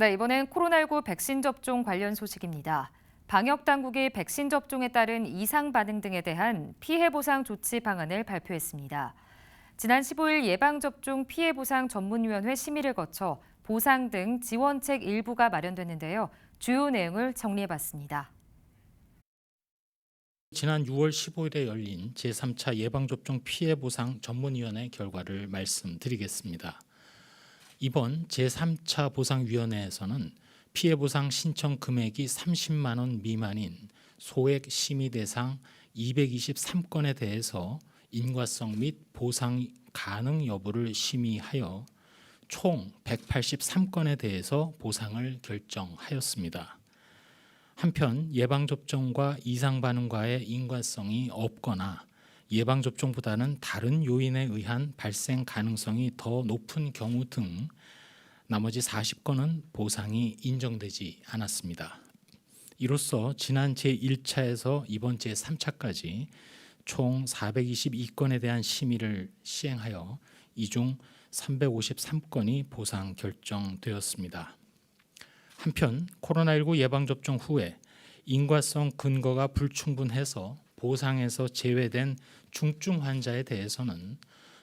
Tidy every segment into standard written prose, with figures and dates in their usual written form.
네, 이번엔 코로나19 백신 접종 관련 소식입니다. 방역 당국이 백신 접종에 따른 이상 반응 등에 대한 피해 보상 조치 방안을 발표했습니다. 지난 15일 예방접종 피해 보상 전문위원회 심의를 거쳐 보상 등 지원책 일부가 마련됐는데요. 주요 내용을 정리해봤습니다. 지난 6월 15일에 열린 제3차 예방접종 피해보상 전문위원회 결과를 말씀드리겠습니다. 이번 제3차 보상위원회에서는 피해보상 신청 금액이 30만 원 미만인 소액 심의 대상 223건에 대해서 인과성 및 보상 가능 여부를 심의하여 총 183건에 대해서 보상을 결정하였습니다. 한편 예방접종과 이상반응과의 인과성이 없거나 예방접종보다는 다른 요인에 의한 발생 가능성이 더 높은 경우 등 나머지 40건은 보상이 인정되지 않았습니다. 이로써 지난 제1차에서 이번 제3차까지 총 422건에 대한 심의를 시행하여 이 중 353건이 보상 결정되었습니다. 한편 코로나19 예방접종 후에 인과성 근거가 불충분해서 보상에서 제외된 중증 환자에 대해서는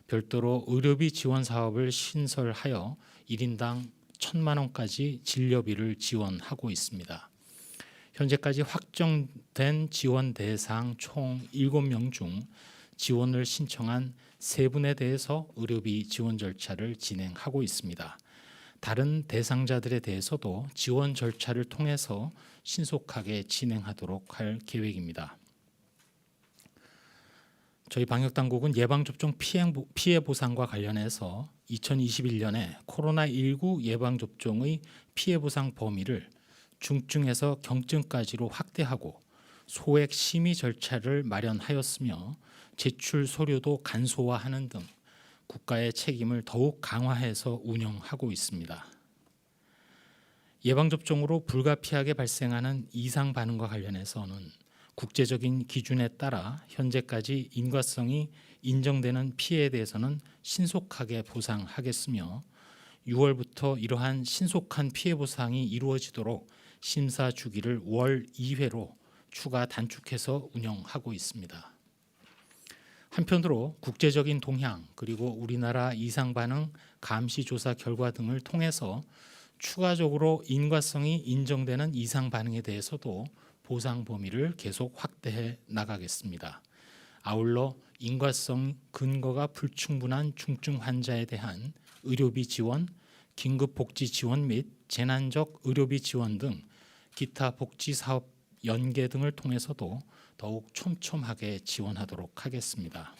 별도로 의료비 지원 사업을 신설하여 1인당 1,000만 원까지 진료비를 지원하고 있습니다. 현재까지 확정된 지원 대상 총 7명 중 지원을 신청한 3분에 대해서 의료비 지원 절차를 진행하고 있습니다. 다른 대상자들에 대해서도 지원 절차를 통해서 신속하게 진행하도록 할 계획입니다. 저희 방역당국은 예방접종 피해 보상과 관련해서 2021년에 코로나19 예방접종의 피해 보상 범위를 중증에서 경증까지로 확대하고 소액 심의 절차를 마련하였으며 제출 서류도 간소화하는 등 국가의 책임을 더욱 강화해서 운영하고 있습니다. 예방접종으로 불가피하게 발생하는 이상 반응과 관련해서는 국제적인 기준에 따라 현재까지 인과성이 인정되는 피해에 대해서는 신속하게 보상하겠으며 6월부터 이러한 신속한 피해 보상이 이루어지도록 심사 주기를 월 2회로 추가 단축해서 운영하고 있습니다. 한편으로 국제적인 동향 그리고 우리나라 이상 반응 감시 조사 결과 등을 통해서 추가적으로 인과성이 인정되는 이상 반응에 대해서도 보상 범위를 계속 확대해 나가겠습니다. 아울러 인과성 근거가 불충분한 중증 환자에 대한 의료비 지원, 긴급 복지 지원 및 재난적 의료비 지원 등 기타 복지 사업 연계 등을 통해서도 더욱 촘촘하게 지원하도록 하겠습니다.